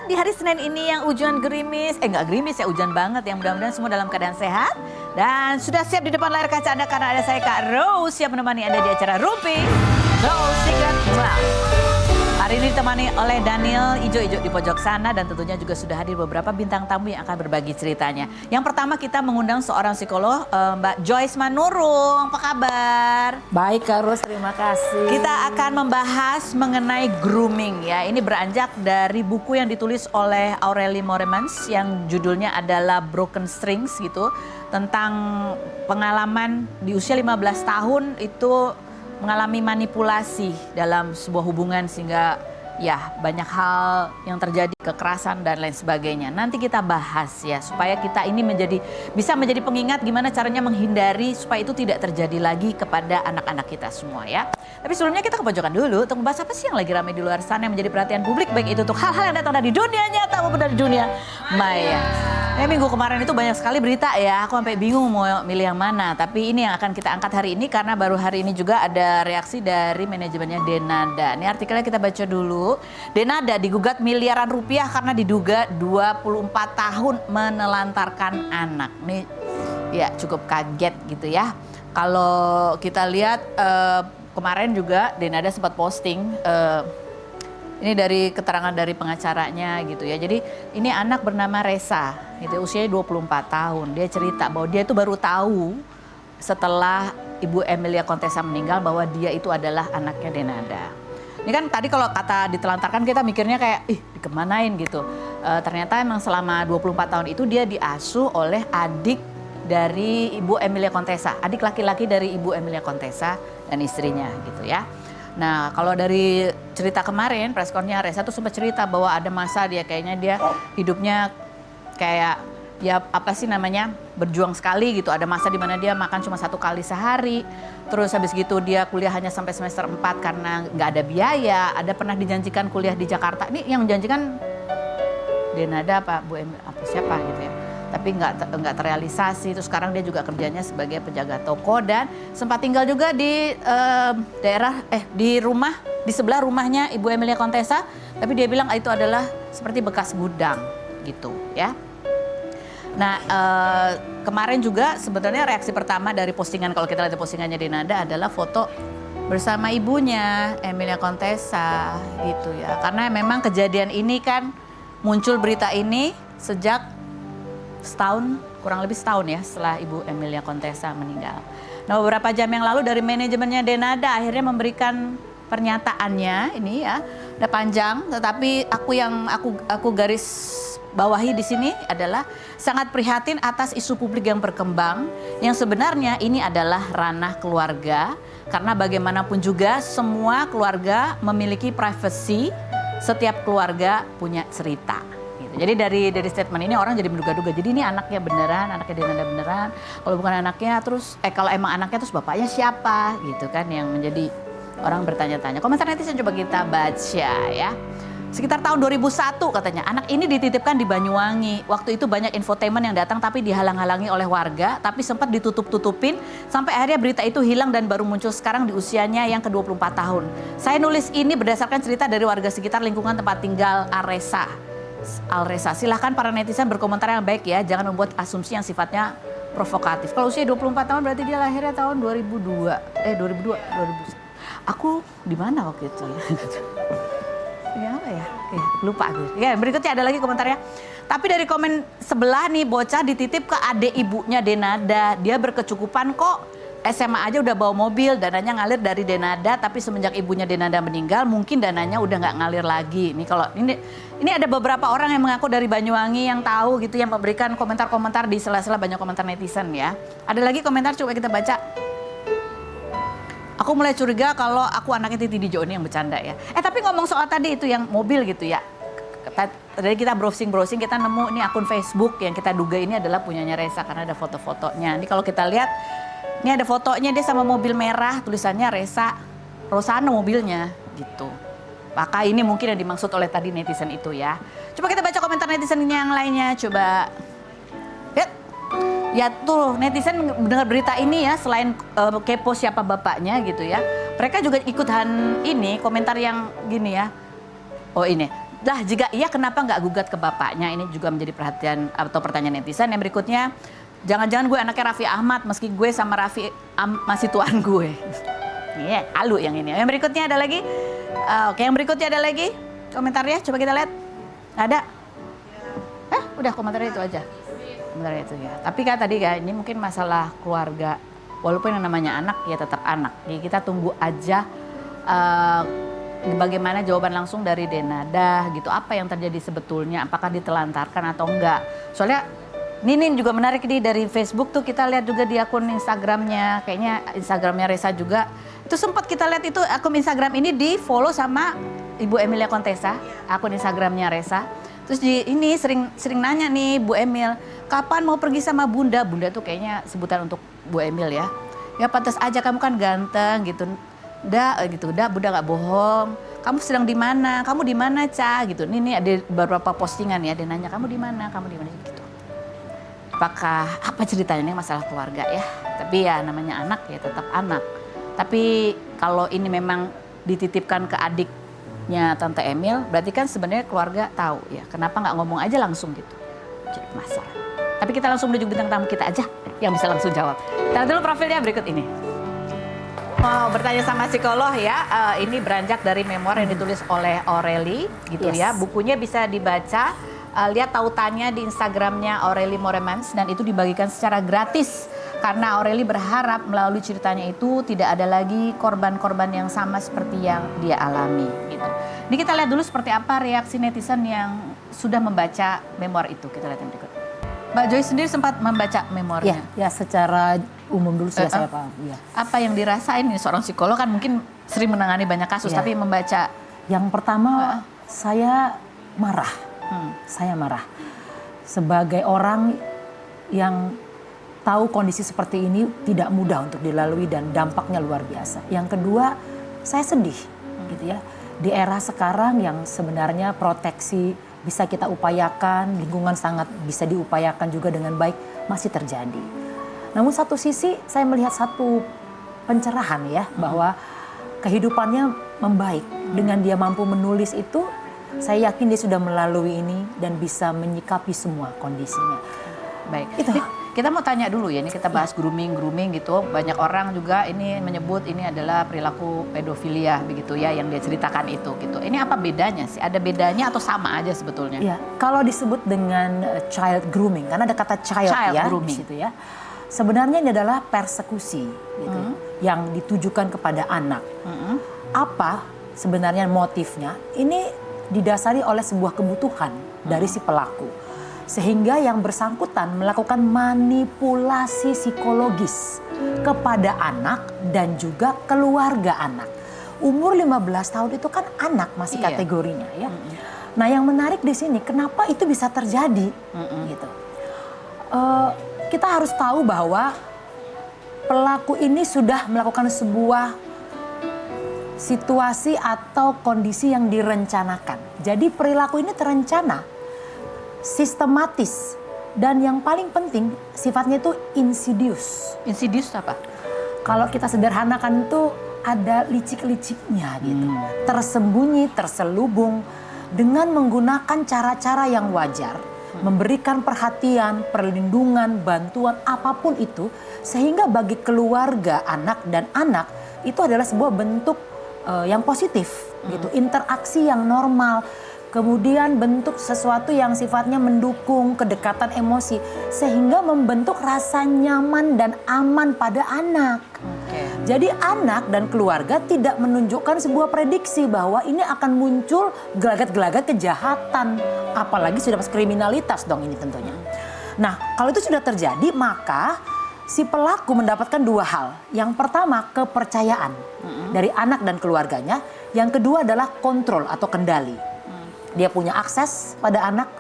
sehat di hari Senin ini yang hujan gerimis. Nggak gerimis ya, hujan banget. Yang mudah-mudahan semua dalam keadaan sehat. Dan sudah siap di depan layar kaca Anda karena ada saya Kak Rose siap menemani Anda di acara Rumpi Rose Secret Wow. Hari ini ditemani oleh Daniel Ijo-Ijo di pojok sana dan tentunya juga sudah hadir beberapa bintang tamu yang akan berbagi ceritanya. Yang pertama kita mengundang seorang psikolog, Mbak Joyce Manurung. Apa kabar? Baik Kak Ros, terima kasih. Kita akan membahas mengenai grooming ya. Ini beranjak dari buku yang ditulis oleh Aurelie Mooremans yang judulnya adalah Broken Strings gitu. Tentang pengalaman di usia 15 tahun itu mengalami manipulasi dalam sebuah hubungan sehingga ya banyak hal yang terjadi, kekerasan dan lain sebagainya. Nanti kita bahas ya supaya kita ini bisa menjadi pengingat gimana caranya menghindari supaya itu tidak terjadi lagi kepada anak-anak kita semua ya. Tapi sebelumnya kita ke pojokan dulu untuk membahas apa sih yang lagi ramai di luar sana yang menjadi perhatian publik, baik itu untuk hal-hal yang datang dari dunia nyata maupun dari dunia maya. Minggu kemarin itu banyak sekali berita ya, aku sampai bingung mau milih yang mana. Tapi ini yang akan kita angkat hari ini karena baru hari ini juga ada reaksi dari manajemennya Denada. Ini artikelnya kita baca dulu. Denada digugat miliaran rupiah karena diduga 24 tahun menelantarkan anak. Nih ya cukup kaget gitu ya. Kalau kita lihat kemarin juga Denada sempat posting ini dari keterangan dari pengacaranya gitu ya. Jadi ini anak bernama Reza, gitu, usianya 24 tahun. Dia cerita bahwa dia itu baru tahu setelah Ibu Emilia Contessa meninggal bahwa dia itu adalah anaknya Denada. Ini kan tadi kalau kata ditelantarkan kita mikirnya kayak dikemanain gitu. Ternyata emang selama 24 tahun itu dia diasuh oleh adik dari Ibu Emilia Contessa. Adik laki-laki dari Ibu Emilia Contessa dan istrinya gitu ya. Nah kalau dari cerita kemarin preskonnya Reza tuh sempat cerita bahwa ada masa dia kayaknya dia hidupnya kayak ya apa sih namanya berjuang sekali gitu. Ada masa dimana dia makan cuma 1 kali sehari. Terus habis gitu dia kuliah hanya sampai semester 4 karena nggak ada biaya. Ada pernah dijanjikan kuliah di Jakarta. Ini yang menjanjikan Denada apa Bu Em apa siapa gitu ya. Tapi nggak terrealisasi. Terus sekarang dia juga kerjanya sebagai penjaga toko dan sempat tinggal juga di di rumah di sebelah rumahnya Ibu Emilia Contessa. Tapi dia bilang itu adalah seperti bekas gudang gitu ya. Nah kemarin juga sebenarnya reaksi pertama dari postingan, kalau kita lihat postingannya Denada adalah foto bersama ibunya Emilia Contessa gitu ya. Karena memang kejadian ini kan muncul berita ini sejak kurang lebih setahun ya setelah Ibu Emilia Contessa meninggal. Nah beberapa jam yang lalu dari manajemennya Denada akhirnya memberikan pernyataannya ini ya, udah panjang, tetapi aku garis bawahi di sini adalah sangat prihatin atas isu publik yang berkembang yang sebenarnya ini adalah ranah keluarga karena bagaimanapun juga semua keluarga memiliki privasi, setiap keluarga punya cerita. Jadi dari statement ini orang jadi menduga-duga. Jadi ini anaknya beneran, anaknya Denada beneran. Kalau bukan anaknya terus, kalau emang anaknya terus bapaknya siapa gitu kan yang menjadi orang bertanya-tanya. Komentar netizen coba kita baca ya. Sekitar tahun 2001 katanya anak ini dititipkan di Banyuwangi. Waktu itu banyak infotainment yang datang tapi dihalang-halangi oleh warga. Tapi sempat ditutup-tutupin sampai akhirnya berita itu hilang dan baru muncul sekarang di usianya yang ke-24 tahun. Saya nulis ini berdasarkan cerita dari warga sekitar lingkungan tempat tinggal Alreza. Silahkan para netizen berkomentar yang baik ya, jangan membuat asumsi yang sifatnya provokatif. Kalau usia 24 tahun berarti dia lahirnya tahun 2002. Aku di mana waktu itu ya? Ya apa ya? Lupa aku. Ya, berikutnya ada lagi komentarnya. Tapi dari komen sebelah nih bocah dititip ke adik ibunya Denada. Dia berkecukupan kok. SMA aja udah bawa mobil, dananya ngalir dari Denada, tapi semenjak ibunya Denada meninggal, mungkin dananya udah nggak ngalir lagi. Nih kalau ini ada beberapa orang yang mengaku dari Banyuwangi yang tahu gitu, yang memberikan komentar-komentar di sela-sela banyak komentar netizen ya. Ada lagi komentar, coba kita baca. Aku mulai curiga kalau aku anaknya Titi DJ ini yang bercanda ya. Tapi ngomong soal tadi itu yang mobil gitu ya. Tadi kita browsing kita nemu ini akun Facebook yang kita duga ini adalah punyanya Reza karena ada foto-fotonya. Ini kalau kita lihat. Ini ada fotonya dia sama mobil merah, tulisannya Reza Rosano mobilnya gitu. Maka ini mungkin yang dimaksud oleh tadi netizen itu ya. Coba kita baca komentar netizen yang lainnya, coba. Ya tuh netizen mendengar berita ini ya, selain kepo siapa bapaknya gitu ya. Mereka juga ikutan ini komentar yang gini ya. Oh ini, Lah jika iya kenapa nggak gugat ke bapaknya? Ini juga menjadi perhatian atau pertanyaan netizen. Yang berikutnya, jangan-jangan gue anaknya Raffi Ahmad meski gue sama Raffi masih tuan gue. Iya, halu yang ini. Yang berikutnya ada lagi. Oke, yang berikutnya ada lagi. Komentarnya coba kita lihat. Ada? Udah komentarnya itu aja. Komentarnya itu ya. Tapi kan tadi ya ini mungkin masalah keluarga. Walaupun yang namanya anak ya tetap anak. Jadi kita tunggu aja bagaimana jawaban langsung dari Denada gitu. Apa yang terjadi sebetulnya? Apakah ditelantarkan atau enggak? Soalnya Ninin juga menarik nih dari Facebook tuh kita lihat juga di akun Instagramnya. Kayaknya Instagramnya Resa juga. Itu sempat kita lihat itu akun Instagram ini di follow sama Ibu Emilia Contessa. Akun Instagramnya Resa. Terus ini sering nanya nih Bu Emil. Kapan mau pergi sama Bunda? Bunda tuh kayaknya sebutan untuk Bu Emil ya. Ya pantas aja kamu kan ganteng gitu. Udah Bunda nggak bohong. Kamu sedang di mana? Kamu di mana, Ca? Gitu. Ini ada beberapa postingan ya. Dia nanya kamu di mana? Kamu di mana? Gitu. Apakah apa ceritanya ini masalah keluarga ya? Tapi ya namanya anak ya tetap anak. Tapi kalau ini memang dititipkan ke adiknya Tante Emil, berarti kan sebenarnya keluarga tahu ya. Kenapa nggak ngomong aja langsung gitu? Jadi masalah. Tapi kita langsung menuju bintang tamu kita aja yang bisa langsung jawab. Kita dulu profilnya berikut ini. Mau bertanya sama psikolog ya, ini beranjak dari memoir yang ditulis oleh Aurelie gitu ya. Bukunya bisa dibaca, lihat tautannya di Instagramnya Aurelie Moremans dan itu dibagikan secara gratis. Karena Aurelie berharap melalui ceritanya itu tidak ada lagi korban-korban yang sama seperti yang dia alami gitu. Ini kita lihat dulu seperti apa reaksi netizen yang sudah membaca memoir itu. Kita lihat yang berikut. Mbak Joy sendiri sempat membaca memoirnya. Ya secara umum dulu sudah saya paham. Ya. Apa yang dirasain nih seorang psikolog kan mungkin sering menangani banyak kasus, tapi membaca. Yang pertama saya marah. Saya marah. Sebagai orang yang tahu kondisi seperti ini tidak mudah untuk dilalui dan dampaknya luar biasa. Yang kedua, saya sedih gitu ya. Di era sekarang yang sebenarnya proteksi bisa kita upayakan, lingkungan sangat bisa diupayakan juga dengan baik, masih terjadi. Namun satu sisi saya melihat satu pencerahan ya, bahwa kehidupannya membaik. Dengan dia mampu menulis itu, saya yakin dia sudah melalui ini dan bisa menyikapi semua kondisinya. Baik, itu. Kita mau tanya dulu ya, ini kita bahas grooming gitu. Banyak orang juga ini menyebut ini adalah perilaku pedofilia begitu ya yang dia ceritakan itu gitu. Ini apa bedanya sih? Ada bedanya atau sama aja sebetulnya? Ya, kalau disebut dengan child grooming, karena ada kata child ya grooming. Di situ ya. Sebenarnya ini adalah persekusi gitu, yang ditujukan kepada anak. Apa sebenarnya motifnya? Ini didasari oleh sebuah kebutuhan dari si pelaku. Sehingga yang bersangkutan melakukan manipulasi psikologis kepada anak dan juga keluarga anak. Umur 15 tahun itu kan anak masih kategorinya ya. Nah yang menarik di sini kenapa itu bisa terjadi gitu. Kita harus tahu bahwa pelaku ini sudah melakukan sebuah situasi atau kondisi yang direncanakan. Jadi perilaku ini terencana, sistematis, dan yang paling penting sifatnya itu insidious. Insidious apa? Kalau kita sederhanakan itu ada licik-liciknya gitu. Tersembunyi, terselubung dengan menggunakan cara-cara yang wajar. Memberikan perhatian, perlindungan, bantuan apapun itu. Sehingga bagi keluarga anak dan anak itu adalah sebuah bentuk yang positif gitu. Interaksi yang normal. Kemudian bentuk sesuatu yang sifatnya mendukung kedekatan emosi. Sehingga membentuk rasa nyaman dan aman pada anak. Jadi anak dan keluarga tidak menunjukkan sebuah prediksi bahwa ini akan muncul gelagat-gelagat kejahatan. Apalagi sudah masuk kriminalitas dong ini tentunya. Nah kalau itu sudah terjadi maka si pelaku mendapatkan dua hal. Yang pertama kepercayaan dari anak dan keluarganya. Yang kedua adalah kontrol atau kendali. Dia punya akses pada anak,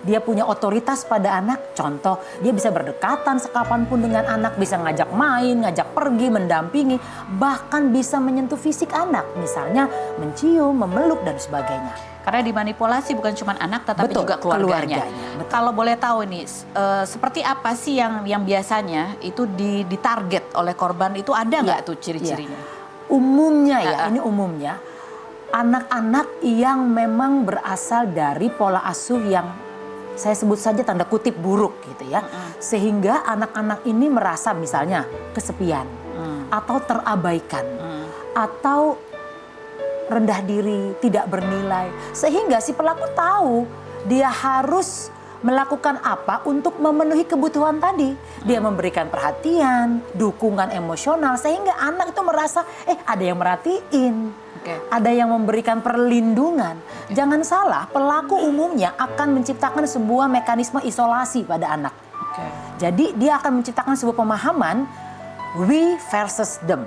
dia punya otoritas pada anak. Contoh, dia bisa berdekatan sekapanpun dengan anak, bisa ngajak main, ngajak pergi, mendampingi, bahkan bisa menyentuh fisik anak, misalnya mencium, memeluk dan sebagainya. Karena dimanipulasi bukan cuma anak, tetapi juga keluarganya. Kalau boleh tahu nih, seperti apa sih yang biasanya itu ditarget oleh korban itu ada nggak tuh ciri-cirinya? Umumnya ya, ini umumnya. anak-anak yang memang berasal dari pola asuh yang saya sebut saja tanda kutip buruk gitu ya. Sehingga anak-anak ini merasa misalnya kesepian atau terabaikan atau rendah diri, tidak bernilai. Sehingga si pelaku tahu dia harus melakukan apa untuk memenuhi kebutuhan tadi. Dia memberikan perhatian, dukungan emosional sehingga anak itu merasa ada yang merhatiin. Ada yang memberikan perlindungan. Jangan salah, pelaku umumnya akan menciptakan sebuah mekanisme isolasi pada anak. Jadi dia akan menciptakan sebuah pemahaman we versus them.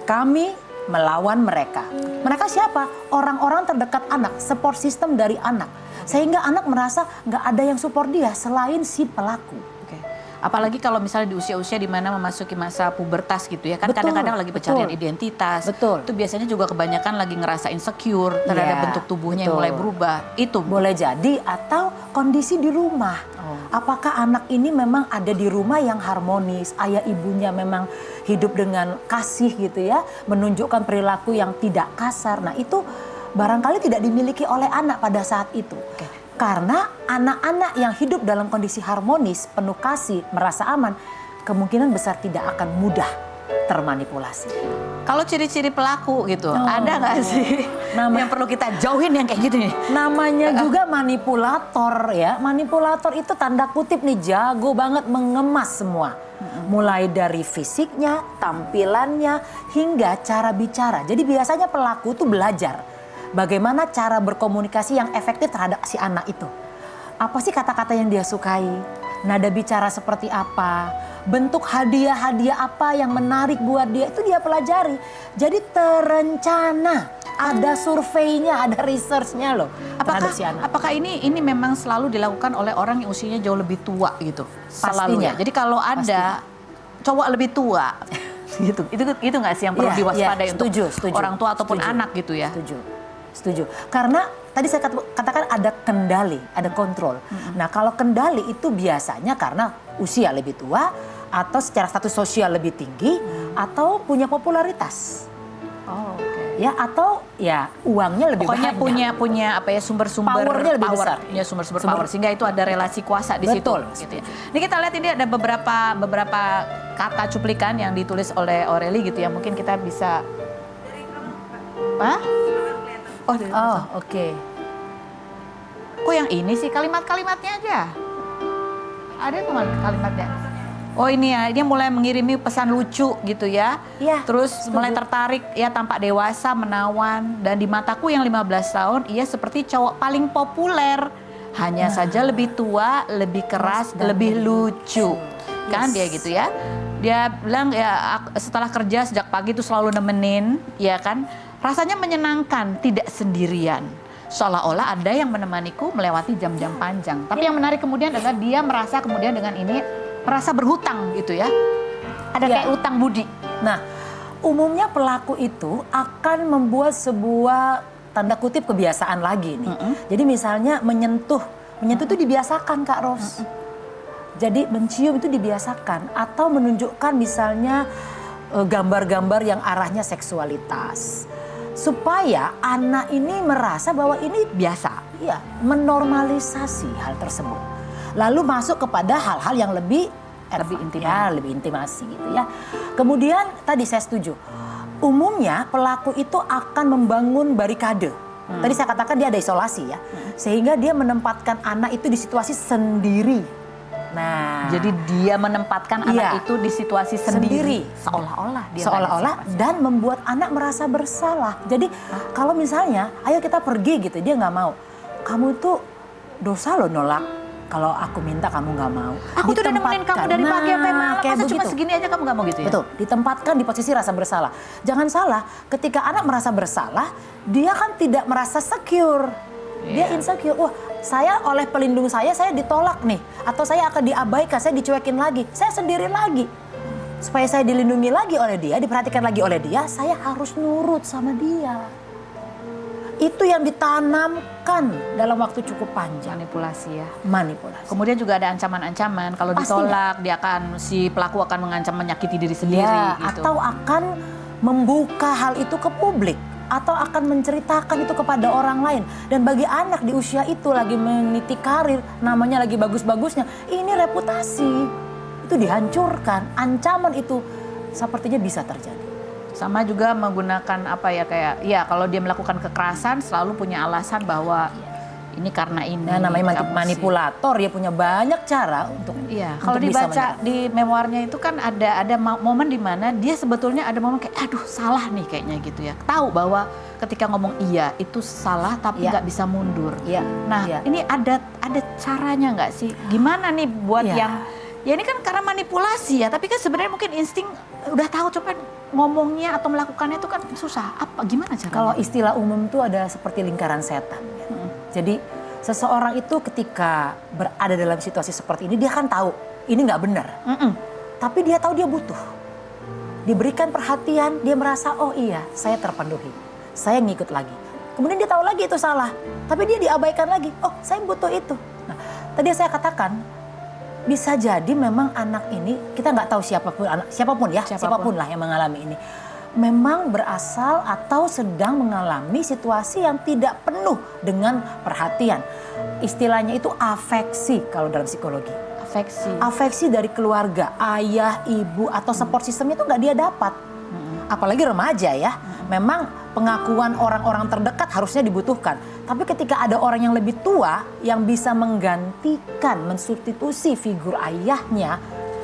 Kami melawan mereka. Mereka siapa? Orang-orang terdekat anak, support system dari anak. Sehingga anak merasa nggak ada yang support dia selain si pelaku. Apalagi kalau misalnya di usia-usia di mana memasuki masa pubertas gitu ya. Kan kadang-kadang lagi pencarian identitas. Betul. Itu biasanya juga kebanyakan lagi ngerasa insecure terhadap bentuk tubuhnya yang mulai berubah. Itu boleh jadi atau kondisi di rumah. Apakah anak ini memang ada di rumah yang harmonis, ayah ibunya memang hidup dengan kasih gitu ya, menunjukkan perilaku yang tidak kasar. Nah itu barangkali tidak dimiliki oleh anak pada saat itu. Karena anak-anak yang hidup dalam kondisi harmonis, penuh kasih, merasa aman, kemungkinan besar tidak akan mudah termanipulasi. Kalau ciri-ciri pelaku gitu, ada nggak sih yang perlu kita jauhin yang kayak gitu nih? Namanya juga manipulator ya. Manipulator itu tanda kutip nih jago banget mengemas semua. Mulai dari fisiknya, tampilannya, hingga cara bicara. Jadi biasanya pelaku tuh belajar bagaimana cara berkomunikasi yang efektif terhadap si anak itu. Apa sih kata-kata yang dia sukai? Nada bicara seperti apa? Bentuk hadiah-hadiah apa yang menarik buat dia, itu dia pelajari. Jadi terencana, ada surveinya, ada researchnya loh. Apakah ini memang selalu dilakukan oleh orang yang usianya jauh lebih tua gitu? Selalu ya. Jadi kalau ada cowok lebih tua gitu, itu nggak sih yang perlu diwaspadai untuk orang tua ataupun anak gitu ya? Setuju. Karena tadi saya katakan ada kendali, ada kontrol. Nah kalau kendali itu biasanya karena usia lebih tua atau secara status sosial lebih tinggi atau punya popularitas. Ya atau ya uangnya lebih banyak. Pokoknya punya apa ya sumber-sumber powernya lebih besar. Ya sumber-sumber power sehingga itu ada relasi kuasa di situ. Gitu ya. Ini kita lihat ini ada beberapa kata cuplikan yang ditulis oleh Aureli gitu ya. Mungkin kita bisa oke. Kok yang ini sih kalimat-kalimatnya aja? Ada tuh kalimatnya. Oh ini ya, dia mulai mengirimi pesan lucu gitu ya. Terus mulai tertarik ya, tampak dewasa, menawan. Dan di mataku yang 15 tahun, ia seperti cowok paling populer. Hanya saja lebih tua, lebih keras, lebih lucu. Kan dia gitu ya. Dia bilang ya setelah kerja sejak pagi itu selalu nemenin, ya kan. Rasanya menyenangkan, tidak sendirian. Seolah-olah ada yang menemaniku melewati jam-jam panjang. Tapi yang menarik kemudian adalah dia merasa kemudian dengan ini merasa berhutang gitu ya. Ada kayak utang budi. Nah, umumnya pelaku itu akan membuat sebuah tanda kutip kebiasaan lagi nih. Jadi misalnya menyentuh itu dibiasakan Kak Ros. Jadi mencium itu dibiasakan atau menunjukkan misalnya gambar-gambar yang arahnya seksualitas. Supaya anak ini merasa bahwa ini biasa, ya, menormalisasi hal tersebut. Lalu masuk kepada hal-hal yang lebih intimasi gitu ya. Kemudian tadi saya setuju, umumnya pelaku itu akan membangun barikade. Tadi saya katakan dia ada isolasi ya, sehingga dia menempatkan anak itu di situasi sendiri. Nah, jadi dia menempatkan anak itu di situasi sendiri. Seolah-olah dan membuat anak merasa bersalah. Jadi kalau misalnya, ayo kita pergi gitu, dia nggak mau. Kamu itu dosa loh nolak. Kalau aku minta kamu nggak mau. Aku tuh udah nemenin kamu dari pagi sampai malam, masa cuma segini aja kamu nggak mau gitu ya? Betul, ditempatkan di posisi rasa bersalah. Jangan salah, ketika anak merasa bersalah, dia kan tidak merasa secure. Dia insecure, wah saya oleh pelindung saya ditolak nih. Atau saya akan diabaikan, saya dicuekin lagi. Saya sendiri lagi. Supaya saya dilindungi lagi oleh dia, diperhatikan lagi oleh dia, saya harus nurut sama dia. Itu yang ditanamkan dalam waktu cukup panjang. Manipulasi ya. Manipulasi. Kemudian juga ada ancaman-ancaman. Kalau ditolak, si pelaku akan mengancam menyakiti diri sendiri. Ya, gitu. Atau akan membuka hal itu ke publik. atau akan menceritakan itu kepada orang lain. Dan bagi anak di usia itu lagi meniti karir, namanya lagi bagus-bagusnya, ini reputasi itu dihancurkan. Ancaman itu sepertinya bisa terjadi. Sama juga menggunakan apa ya, kayak ya kalau dia melakukan kekerasan selalu punya alasan bahwa ini karena ini. Nah, namanya emosi. manipulator, dia punya banyak cara untuk Iya, untuk kalau bisa dibaca di memoirnya itu kan ada momen di mana dia sebetulnya ada momen kayak aduh salah nih kayaknya gitu ya. Tahu bahwa ketika ngomong iya itu salah tapi Iya. nggak bisa mundur. Iya, Nah, iya. ini ada caranya nggak sih? Gimana nih buat Iya. yang ya ini kan karena manipulasi ya, tapi kan sebenarnya mungkin insting udah tahu cuman ngomongnya atau melakukannya itu kan susah. Apa gimana caranya? Kalau istilah umum tuh ada seperti lingkaran setan. Jadi seseorang itu ketika berada dalam situasi seperti ini, dia kan tahu ini nggak benar. Tapi dia tahu dia butuh. Diberikan perhatian, dia merasa oh iya saya terpenuhi. Saya ngikut lagi. Kemudian dia tahu lagi itu salah. Tapi dia diabaikan lagi. Oh saya butuh itu. Nah tadi saya katakan bisa jadi memang anak ini, kita nggak tahu siapapun lah yang mengalami ini. Memang berasal atau sedang mengalami situasi yang tidak penuh dengan perhatian. Istilahnya itu afeksi kalau dalam psikologi. Afeksi. Afeksi dari keluarga, ayah, ibu atau support system itu nggak dia dapat. Apalagi remaja ya. Memang pengakuan orang-orang terdekat harusnya dibutuhkan. Tapi ketika ada orang yang lebih tua yang bisa menggantikan, mensubstitusi figur ayahnya,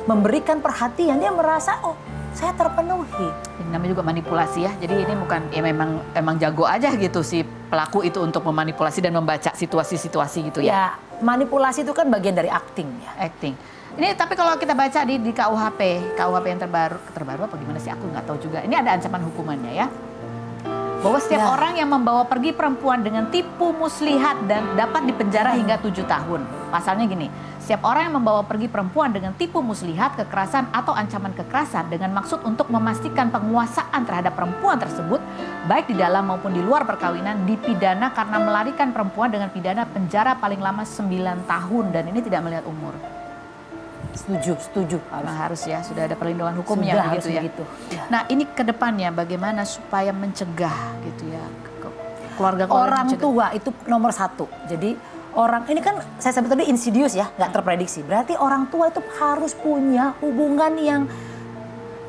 memberikan perhatian, dia merasa oh saya terpenuhi. Ini namanya juga manipulasi ya. Jadi ini bukan ya memang jago aja gitu si pelaku itu untuk memanipulasi dan membaca situasi-situasi gitu ya. Ya, manipulasi itu kan bagian dari acting ya. Acting. Ini tapi kalau kita baca di KUHP yang terbaru apa gimana sih aku nggak tahu juga. Ini ada ancaman hukumannya ya. Bahwa setiap Ya. orang yang membawa pergi perempuan dengan tipu muslihat dan dapat dipenjara hingga 7 tahun. Pasalnya gini, setiap orang yang membawa pergi perempuan dengan tipu muslihat, kekerasan atau ancaman kekerasan dengan maksud untuk memastikan penguasaan terhadap perempuan tersebut, baik di dalam maupun di luar perkawinan, dipidana karena melarikan perempuan dengan pidana penjara paling lama 9 tahun dan ini tidak melihat umur. Setuju. Harus ya, sudah ada perlindungan hukumnya Sudah, begitu harus ya. begitu. Ya. Nah, ini ke depannya bagaimana supaya mencegah gitu ya keluarga Orang mencegah. tua itu nomor satu. Jadi orang ini kan saya sebut tadi insidious ya, nggak terprediksi. Berarti orang tua itu harus punya hubungan yang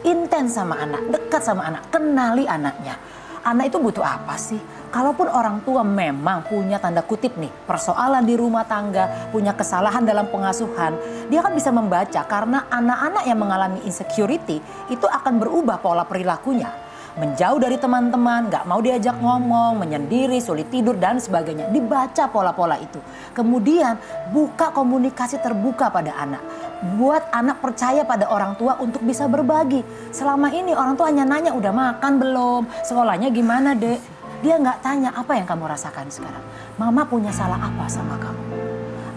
intens sama anak, dekat sama anak, kenali anaknya. Anak itu butuh apa sih? Kalaupun orang tua memang punya tanda kutip nih persoalan di rumah tangga, punya kesalahan dalam pengasuhan, dia kan bisa membaca karena anak-anak yang mengalami insecurity itu akan berubah pola perilakunya. Menjauh dari teman-teman, nggak mau diajak ngomong, menyendiri, sulit tidur dan sebagainya. Dibaca pola-pola itu. Kemudian buka komunikasi terbuka pada anak. Buat anak percaya pada orang tua untuk bisa berbagi. Selama ini orang tua hanya nanya udah makan belum, sekolahnya gimana dek. Dia nggak tanya apa yang kamu rasakan sekarang. Mama punya salah apa sama kamu.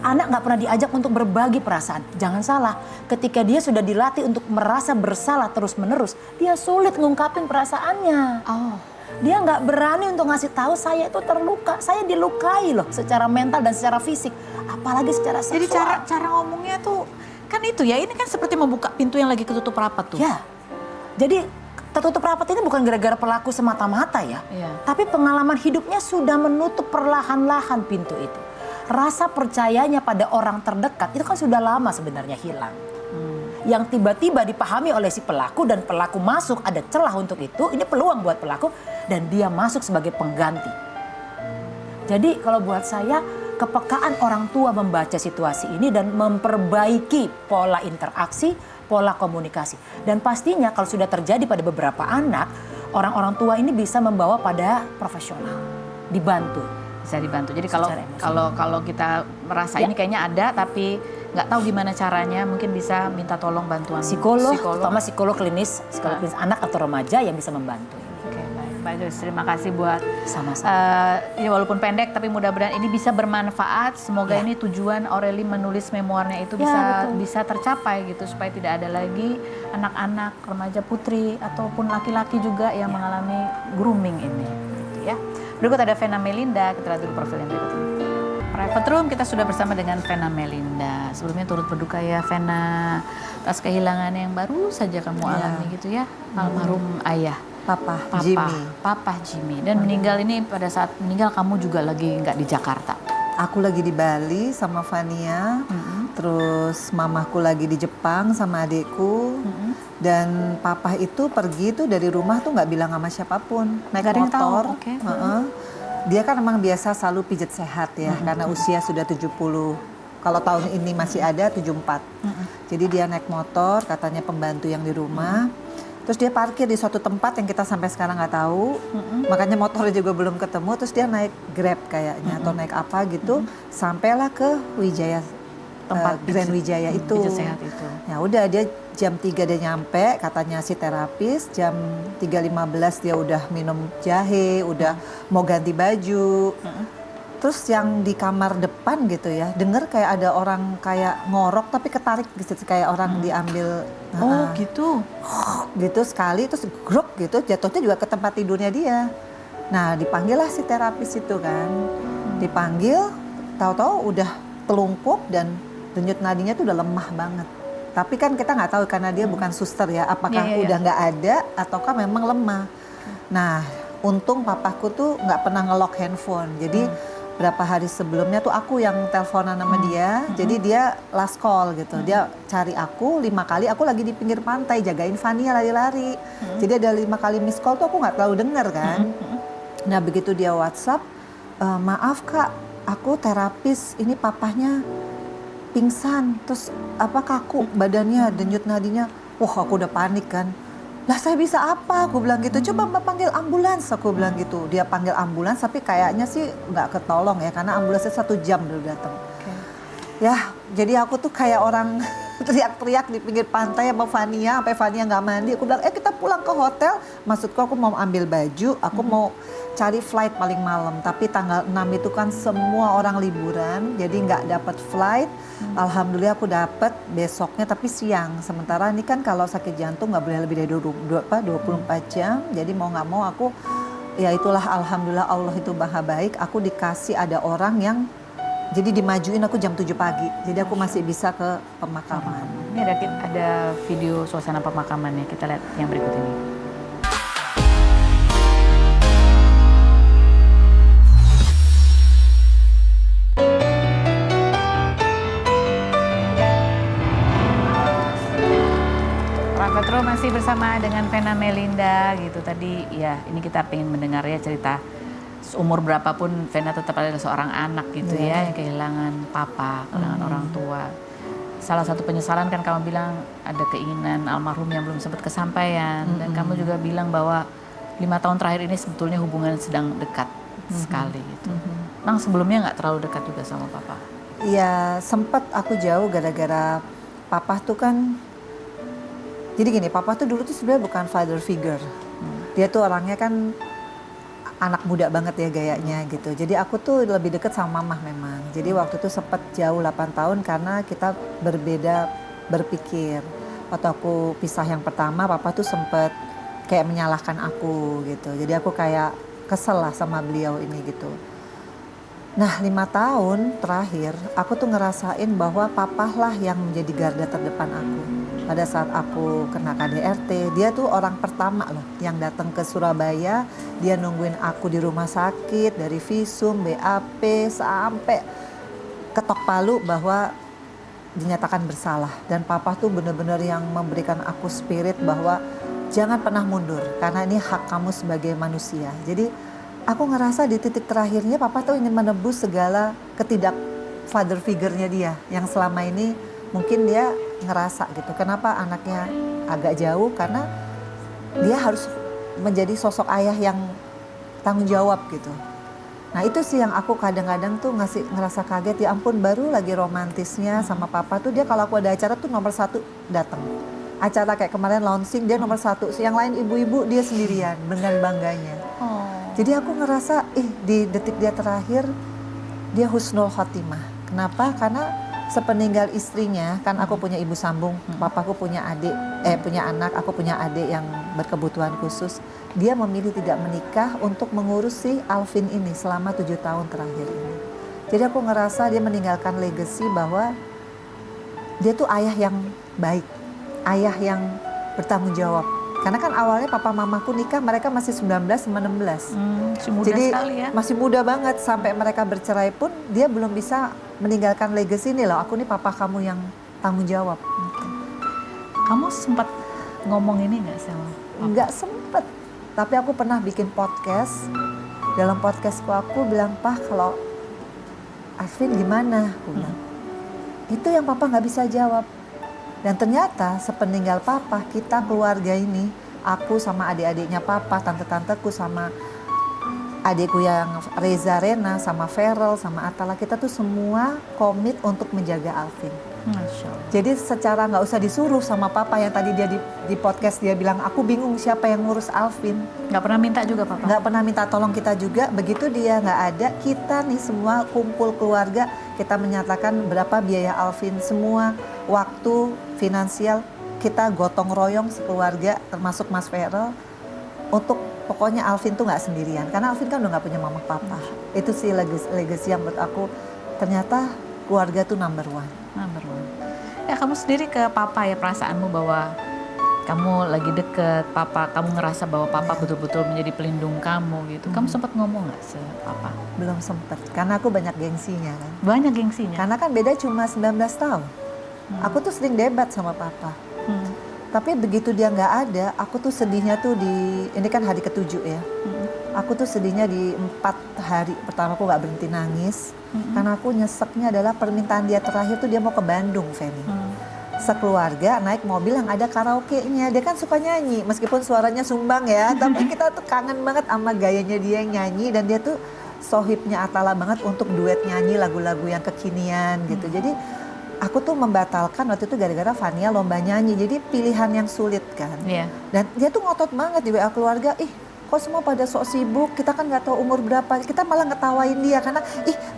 Anak nggak pernah diajak untuk berbagi perasaan. Jangan salah, ketika dia sudah dilatih untuk merasa bersalah terus-menerus, dia sulit ngungkapin perasaannya. Oh, Dia nggak berani untuk ngasih tahu saya itu terluka, saya dilukai loh secara mental dan secara fisik, apalagi secara seksual. jadi cara ngomongnya tuh kan itu ya, ini kan seperti membuka pintu yang lagi ketutup rapat tuh. Ya, jadi tertutup rapat ini bukan gara-gara pelaku semata-mata ya. Iya. Tapi pengalaman hidupnya sudah menutup perlahan-lahan pintu itu. Rasa percayanya pada orang terdekat itu kan sudah lama sebenarnya hilang. Yang tiba-tiba dipahami oleh si pelaku dan pelaku masuk, ada celah untuk itu, ini peluang buat pelaku dan dia masuk sebagai pengganti. Jadi kalau buat saya kepekaan orang tua membaca situasi ini dan memperbaiki pola interaksi, pola komunikasi. Dan pastinya kalau sudah terjadi pada beberapa anak, orang-orang tua ini bisa membawa pada profesional, dibantu. Bisa dibantu. Jadi Secara emosional. kalau kita merasa Ya. ini kayaknya ada tapi nggak tahu gimana caranya, mungkin bisa minta tolong bantuan Psikolog, terutama psikolog klinis anak atau remaja yang bisa membantu. Oke, baik. Pak Joyce, terima kasih buat Sama-sama. ini walaupun pendek tapi mudah-mudahan ini bisa bermanfaat. Semoga Ya. ini tujuan Aurelie menulis memoirnya itu Ya, betul. bisa tercapai gitu supaya tidak ada lagi anak-anak remaja putri ataupun laki-laki juga yang mengalami grooming ini gitu ya. Berikut ada Vena Melinda, kita lihat dulu profil yang berikut ini. Private Room, kita sudah bersama dengan Vena Melinda. Sebelumnya turut berduka ya Vena atas kehilangan yang baru saja kamu alami gitu ya, almarhum ayah. Papa, Papa, Jimmy. Papa Jimmy. Dan meninggal ini pada saat meninggal kamu juga lagi nggak di Jakarta. Aku lagi di Bali sama Fania, terus mamaku lagi di Jepang sama adikku. Dan papa itu pergi tuh dari rumah tuh nggak bilang sama siapapun, naik Nggak ada yang tahu, motor. oke. Dia kan emang biasa selalu pijet sehat ya, karena usia sudah 70. Kalau tahun ini masih ada 74. Jadi dia naik motor, katanya pembantu yang di rumah. Terus dia parkir di suatu tempat yang kita sampai sekarang nggak tahu. Makanya motornya juga belum ketemu. Terus dia naik Grab kayaknya atau naik apa gitu. Sampailah ke Wijaya, Tempat Grand pijet- Wijaya itu. pijet sehat itu. Ya udah dia jam 3 dia nyampe, katanya si terapis. Jam 3.15 dia udah minum jahe, udah mau ganti baju. Terus yang di kamar depan gitu ya, denger kayak ada orang kayak ngorok tapi ketarik gitu, kayak orang diambil. Oh gitu. Gitu sekali, terus grok gitu, jatuhnya juga ke tempat tidurnya dia. Nah dipanggil lah si terapis itu kan. Dipanggil, tahu-tahu udah telungkup dan denyut nadinya tuh udah lemah banget. Tapi kan kita nggak tahu karena dia bukan suster ya, apakah Iya, iya, udah nggak ada ataukah memang lemah. Nah untung papaku tuh nggak pernah nge-lock handphone, jadi berapa hari sebelumnya tuh aku yang teleponan sama dia, jadi dia last call gitu. Dia cari aku 5 kali, aku lagi di pinggir pantai jagain Fania lari-lari. Jadi ada 5 kali miss call tuh aku nggak terlalu denger kan. Nah begitu dia WhatsApp, maaf kak, aku terapis, ini papahnya pingsan, terus apa kaku badannya, denyut nadinya. Wah aku udah panik kan. Lah saya bisa apa? Aku bilang gitu. Coba mbak panggil ambulans. Aku bilang gitu. Dia panggil ambulans, tapi kayaknya sih nggak ketolong ya, karena ambulansnya 1 jam baru datang. Ya, jadi aku tuh kayak orang teriak-teriak di pinggir pantai sama Fania, sampai Fania nggak mandi. Aku bilang, kita pulang ke hotel. Maksudku aku mau ambil baju, aku mau cari flight paling malam. Tapi tanggal 6 itu kan semua orang liburan, jadi nggak dapat flight. Alhamdulillah aku dapat besoknya tapi siang. Sementara ini kan kalau sakit jantung nggak boleh lebih dari 24 jam. Jadi mau nggak mau aku, ya itulah alhamdulillah Allah itu maha baik. Aku dikasih ada orang yang, jadi dimajuin aku jam 7 pagi. Jadi aku masih bisa ke pemakaman. Ini ada video suasana pemakamannya, kita lihat yang berikut ini. Petro masih bersama dengan Vena Melinda gitu. Tadi ya ini kita pengen mendengar ya cerita umur berapapun Vena tetap adalah seorang anak gitu ya yang kehilangan papa, kehilangan orang tua. Salah satu penyesalan kan kamu bilang ada keinginan almarhum yang belum sempat kesampaian dan kamu juga bilang bahwa 5 tahun terakhir ini sebetulnya hubungan sedang dekat sekali gitu. Memang sebelumnya nggak terlalu dekat juga sama papa? Ya sempat aku jauh gara-gara papa tuh kan. Jadi gini, papa tuh dulu tuh sebenarnya bukan father figure. Dia tuh orangnya kan anak muda banget ya gayanya gitu. Jadi aku tuh lebih deket sama mamah memang. Jadi waktu itu sempat jauh 8 tahun karena kita berbeda berpikir. Waktu aku pisah yang pertama, papa tuh sempat kayak menyalahkan aku gitu. Jadi aku kayak kesel lah sama beliau ini gitu. Nah 5 tahun terakhir aku tuh ngerasain bahwa papa lah yang menjadi garda terdepan aku. Pada saat aku kena KDRT, dia tuh orang pertama loh yang datang ke Surabaya. Dia nungguin aku di rumah sakit dari visum, BAP sampai ketok palu bahwa dinyatakan bersalah. Dan papa tuh bener-bener yang memberikan aku spirit bahwa jangan pernah mundur karena ini hak kamu sebagai manusia. Jadi aku ngerasa di titik terakhirnya papa tuh ingin menebus segala ketidak father figure-nya dia yang selama ini mungkin dia ngerasa gitu. Kenapa anaknya agak jauh? Karena dia harus menjadi sosok ayah yang tanggung jawab gitu. Nah itu sih yang aku kadang-kadang tuh ngerasa kaget. Ya ampun, baru lagi romantisnya sama papa tuh dia kalau aku ada acara tuh nomor 1 datang. Acara kayak kemarin launching dia nomor 1. Yang lain ibu-ibu dia sendirian dengan bangganya. Jadi aku ngerasa di detik dia terakhir dia husnul khotimah. Kenapa? Karena sepeninggal istrinya, kan aku punya ibu sambung, papaku punya punya anak, aku punya adik yang berkebutuhan khusus. Dia memilih tidak menikah untuk mengurus si Alvin ini selama 7 tahun terakhir ini. Jadi aku ngerasa dia meninggalkan legacy bahwa dia tuh ayah yang baik, ayah yang bertanggung jawab Karena kan awalnya papa mamaku nikah mereka masih 19 sama 16. Masih muda Jadi sekali ya. masih muda banget, sampai mereka bercerai pun dia belum bisa meninggalkan legacy ini loh. Aku nih papa kamu yang tanggung jawab. Kamu sempat ngomong ini nggak sama papa? Nggak sempet. Tapi aku pernah bikin podcast. Dalam podcastku aku bilang, "Pak, kalau Alvin gimana?" Aku bilang. Itu yang papa nggak bisa jawab. Dan ternyata sepeninggal papa, kita keluarga ini, aku sama adik-adiknya papa, tante-tanteku sama adikku yang Reza Rena, sama Feral, sama Atala, kita tuh semua komit untuk menjaga Alvin. Masya Allah. Jadi secara nggak usah disuruh sama papa yang tadi dia di podcast dia bilang, aku bingung siapa yang ngurus Alvin. Nggak pernah minta juga papa? Nggak pernah minta tolong kita juga. Begitu dia nggak ada, kita nih semua kumpul keluarga, kita menyatakan berapa biaya Alvin, semua waktu, finansial, kita gotong royong sekeluarga, termasuk Mas Feral, untuk pokoknya Alvin tuh nggak sendirian. Karena Alvin kan udah nggak punya mama papa. Itu sih legacy yang menurut aku, ternyata keluarga tuh number one. Ya kamu sendiri ke papa ya, perasaanmu bahwa kamu lagi deket papa, kamu ngerasa bahwa papa betul-betul menjadi pelindung kamu gitu. Kamu sempat ngomong nggak se papa? Belum sempet, karena aku banyak gengsinya kan. Banyak gengsinya? Karena kan beda cuma 19 tahun. Aku tuh sering debat sama papa. Tapi begitu dia nggak ada, aku tuh sedihnya tuh ini kan hari ke-7 ya. Aku tuh sedihnya di 4 hari pertama aku nggak berhenti nangis. Karena aku nyeseknya adalah permintaan dia terakhir tuh dia mau ke Bandung, Feni. Sekeluarga naik mobil yang ada karaoke-nya. Dia kan suka nyanyi, meskipun suaranya sumbang ya. Tapi kita tuh kangen banget sama gayanya dia yang nyanyi. Dan dia tuh sohibnya Atala banget untuk duet nyanyi lagu-lagu yang kekinian gitu. Jadi aku tuh membatalkan waktu itu gara-gara Fania lomba nyanyi. Jadi pilihan yang sulit kan. Iya. Dan dia tuh ngotot banget di WA keluarga, kok semua pada sok sibuk, kita kan nggak tahu umur berapa, kita malah ngetawain dia karena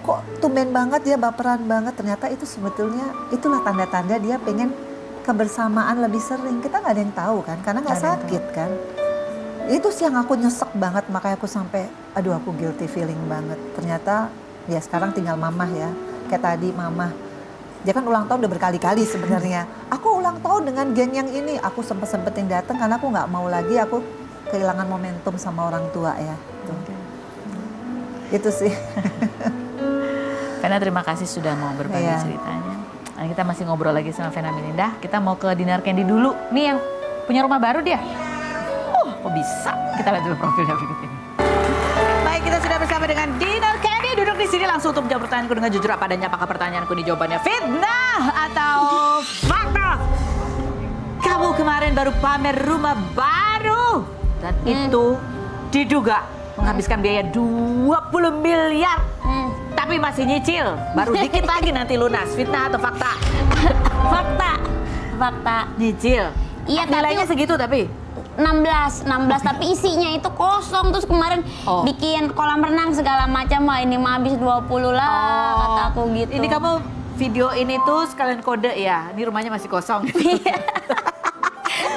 kok tumben banget dia, baperan banget. Ternyata itu sebetulnya itulah tanda-tanda dia pengen kebersamaan lebih sering. Kita nggak ada yang tahu kan, karena nggak sakit kan. Itu sih yang aku nyesek banget, makanya aku sampai aduh aku guilty feeling banget. Ternyata ya sekarang tinggal mamah ya, kayak tadi mamah. Dia kan ulang tahun udah berkali-kali sebenarnya. Aku ulang tahun dengan geng yang ini, aku sempet-sempetin datang karena aku nggak mau lagi aku kehilangan momentum sama orang tua ya. Itu sih. Vena, terima kasih sudah mau berbagi ceritanya. Nah, kita masih ngobrol lagi sama Vena Melinda. Kita mau ke Dinar Candy dulu. Nih yang punya rumah baru dia. Kok bisa? Kita lihat dulu profilnya berikut ini. Baik, kita sudah bersama dengan Dinar Candy. Duduk di sini langsung untuk menjawab pertanyaanku dengan jujur apa adanya. Apakah pertanyaanku ini jawabannya fitnah atau fakta? Kamu kemarin baru pamer rumah baru. Dan itu diduga menghabiskan biaya 20 miliar. Tapi masih nyicil. Baru dikit lagi nanti lunas. Fitnah atau fakta? Fakta. Nyicil. Iya, Nilainya tapi segitu tapi? 16 tapi isinya itu kosong. Terus kemarin bikin kolam renang segala macam. Wah, ini mah habis 20 lah kata aku gitu. Ini kamu video ini tuh sekalian kode ya. Ini rumahnya masih kosong.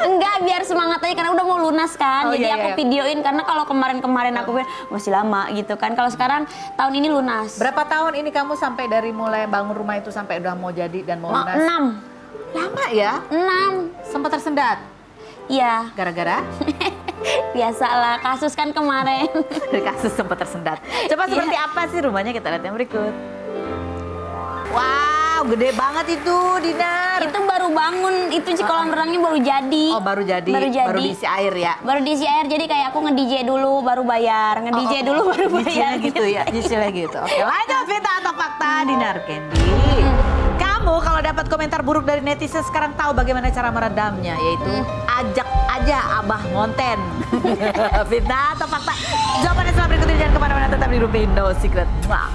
Enggak, biar semangat aja karena udah mau lunas kan. Jadi aku videoin karena kalau kemarin aku masih lama gitu kan. Kalau sekarang tahun ini lunas. Berapa tahun ini kamu sampai dari mulai bangun rumah itu sampai udah mau jadi dan mau lunas? 6. Lama ya? 6. Sempat tersendat? Iya. Gara-gara? Biasalah, kasus kan kemarin. Kasus sempat tersendat. Coba seperti apa sih rumahnya, kita lihat yang berikut. Wow, gede banget itu, Dinar. Itu baru bangun, itu sih kolam renangnya baru jadi. Oh, baru jadi. Baru diisi air ya? Baru diisi air, jadi kayak aku nge-DJ dulu baru bayar. Nge-DJ dulu baru bayar. Gitu ya, nyicilnya gitu. Oke, lanjut fitnah atau fakta, Dinar Candy. Kamu kalau dapat komentar buruk dari netizen sekarang tahu bagaimana cara meredamnya, yaitu ajak aja abah ngonten. Fitnah atau fakta? Jawabannya setelah berikut ini, jangan kemana-mana, tetap di Rupindo Secret. Wow.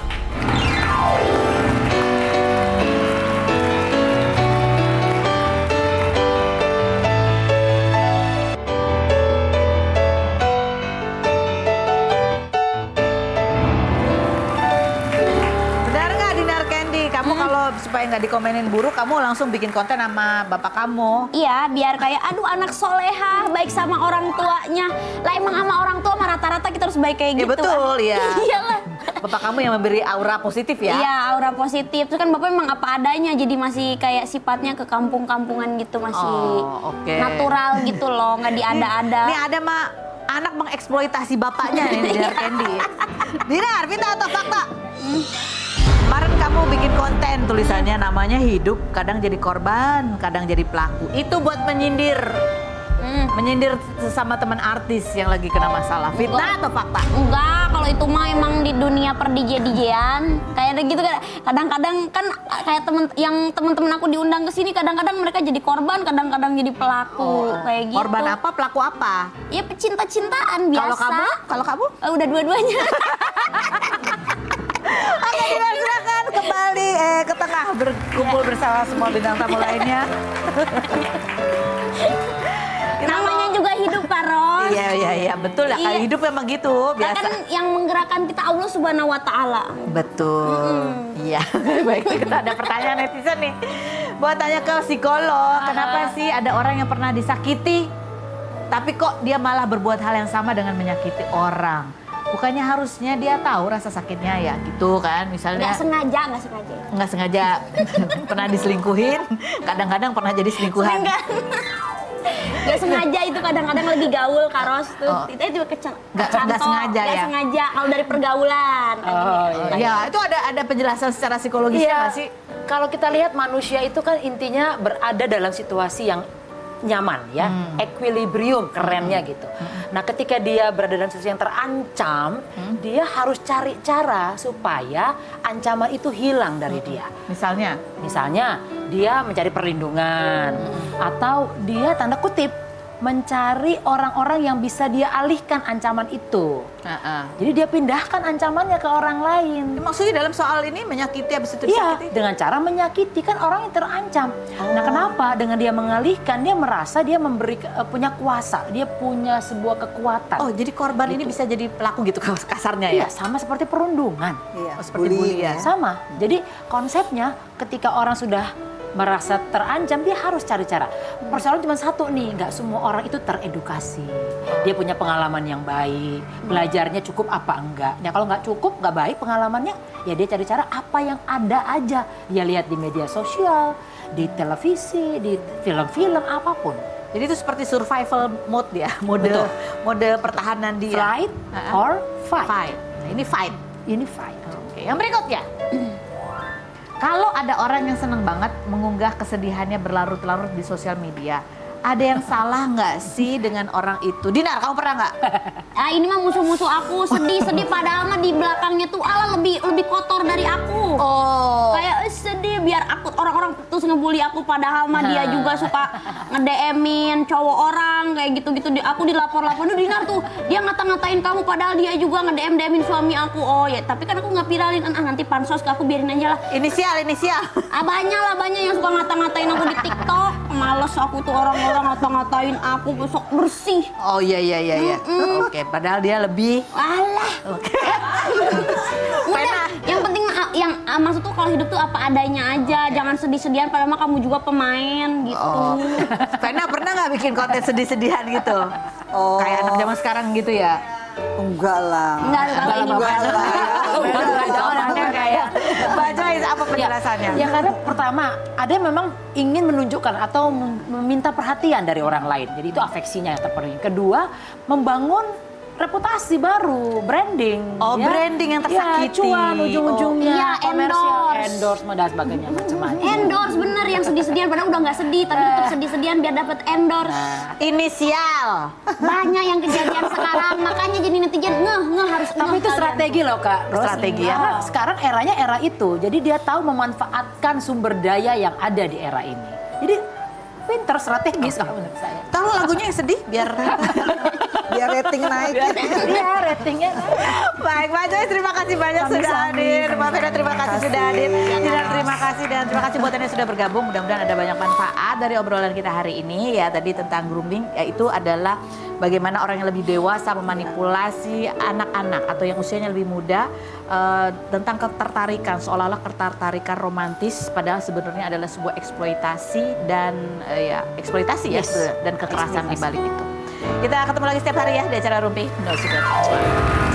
Kamu kalau supaya nggak dikomenin buruk, kamu langsung bikin konten sama bapak kamu. Iya, biar kayak aduh anak soleha, baik sama orang tuanya. Lah emang sama orang tua mah rata-rata kita harus baik kayak gitu. Betul ya. Iyalah. Bapak kamu yang memberi aura positif ya? Iya, aura positif. Terus kan bapak memang apa adanya, jadi masih kayak sifatnya ke kampung-kampungan gitu, masih oke. natural gitu loh, nggak diada-ada. Nih ada anak mengeksploitasi bapaknya nih di Dear Candy. Dinar, Vita atau fakta? Kemarin kamu bikin konten tulisannya namanya hidup kadang jadi korban, kadang jadi pelaku. Itu buat menyindir. Menyindir sesama teman artis yang lagi kena masalah. Fitnah atau fakta? Enggak, kalau itu mah emang di dunia per DJ-DJ-an kayak gitu kan. Kadang-kadang kan kayak teman-teman aku diundang ke sini, kadang-kadang mereka jadi korban, kadang-kadang jadi pelaku kayak gitu. Korban apa, pelaku apa? Ya pecinta-cintaan biasa. Kalau kamu? Udah dua-duanya. Oke, Dinar, silakan kembali ke tengah berkumpul bersama semua bintang tamu lainnya. Namanya juga hidup, Karos. Iya, betul ya. Kali Iya. hidup memang gitu, biasa. Kan yang menggerakkan kita Allah Subhanahu wa taala. Betul. Iya. Baik, kita ada pertanyaan netizen nih. Buat tanya ke psikolog, kenapa sih ada orang yang pernah disakiti, tapi kok dia malah berbuat hal yang sama dengan menyakiti orang? Bukannya harusnya dia tahu rasa sakitnya ya, gitu kan? Misalnya Nggak sengaja. nggak sengaja pernah diselingkuhin, kadang-kadang pernah jadi selingkuhan. Nggak sengaja itu kadang-kadang lebih gaul, Karos tuh. Kita juga Nggak sengaja ya? Nggak sengaja kalau dari pergaulan. Ya, itu ada penjelasan secara psikologisnya Iya, nggak sih? kalau kita lihat manusia itu kan intinya berada dalam situasi yang nyaman ya, equilibrium kerennya gitu. Nah ketika dia berada dalam situasi yang terancam, dia harus cari cara supaya ancaman itu hilang dari dia. Misalnya dia mencari perlindungan atau dia tanda kutip mencari orang-orang yang bisa dia alihkan ancaman itu. Jadi dia pindahkan ancamannya ke orang lain. Maksudnya dalam soal ini menyakiti habis itu Iya, disakiti? dengan cara menyakiti kan orang yang terancam. Nah, kenapa? Dengan dia mengalihkan, dia merasa dia punya kuasa, dia punya sebuah kekuatan. Oh, jadi korban ini bisa jadi pelaku gitu kasarnya ya? Iya, sama seperti perundungan. Iya, seperti bullying ya? Sama. Jadi konsepnya ketika orang sudah merasa terancam, dia harus cari cara. Persoalan cuma satu nih, nggak semua orang itu teredukasi. Dia punya pengalaman yang baik, belajarnya cukup apa enggak. Nah kalau nggak cukup, nggak baik pengalamannya, ya dia cari cara apa yang ada aja. Dia lihat di media sosial, di televisi, di film-film, apapun. Jadi itu seperti survival mode ya, Betul. mode pertahanan dia. Flight or fight. Nah, ini fight. Ini fight. Oke, yang berikutnya. Kalau ada orang yang seneng banget mengunggah kesedihannya berlarut-larut di sosial media, ada yang salah nggak sih dengan orang itu? Dinar, kamu pernah nggak? Ini mah musuh-musuh aku, sedih padahal mah di belakangnya tuh lebih kotor dari aku. Oh. Kayak sedih biar aku orang-orang terus ngebully aku padahal mah dia juga suka nge-DM-in cowok orang kayak gitu-gitu. Aku dilapor-lapor, Dinar tuh dia ngata-ngatain kamu padahal dia juga nge-DM-in suami aku. Oh ya, tapi kan aku nggak viralin. Nanti pansos ke aku biarin aja lah. Inisial. Banyak yang suka ngata-ngatain aku di TikTok. Males aku tuh orang-orang ngata-ngatain aku besok bersih. Oh iya. Oke, padahal dia lebih. Alah. Udah, yang penting maksud tuh kalau hidup tuh apa adanya aja, jangan sedih-sedihan padahal mah kamu juga pemain gitu. Oh. Vena pernah nggak bikin konten sedih-sedihan gitu? Oh. Kayak anak zaman sekarang gitu ya? Enggak lah. Enggak ini. Enggak lah. Kayak Mbak Joyce, apa penjelasannya? Ya karena pertama, ada yang memang ingin menunjukkan atau meminta perhatian dari orang lain. Jadi itu afeksinya yang terpenuhi. Kedua, membangun reputasi baru, branding. Oh, branding yang tersakiti. Ya, cuan ujung-ujungnya, Iya, komersial, endorsement dan sebagainya macam-macam. Endorse bener yang sedih-sedihan padahal udah nggak sedih tapi tetap sedih-sedihan biar dapat endorse. Inisial. Banyak yang kejadian sekarang makanya jadi netizen ngeh harus Tapi itu strategi loh Kak Ros. Strategi ya. Karena sekarang eranya era itu. Jadi dia tahu memanfaatkan sumber daya yang ada di era ini. Jadi pinter strategis kalau menurut saya. Tahu lagunya yang sedih biar Rating naik. Iya ratingnya naik. Baik, Mbak Joyce terima kasih banyak sudah hadir. Mbak Vena terima kasih sudah hadir. Dinar terima kasih dan terima kasih buat yang sudah bergabung. Mudah-mudahan ada banyak manfaat dari obrolan kita hari ini ya. Tadi tentang grooming, yaitu adalah bagaimana orang yang lebih dewasa memanipulasi anak-anak atau yang usianya lebih muda tentang ketertarikan, seolah-olah ketertarikan romantis padahal sebenarnya adalah sebuah eksploitasi dan eksploitasi ya dan kekerasan di balik itu. Kita ketemu lagi setiap hari ya di acara Rumpi No Secret.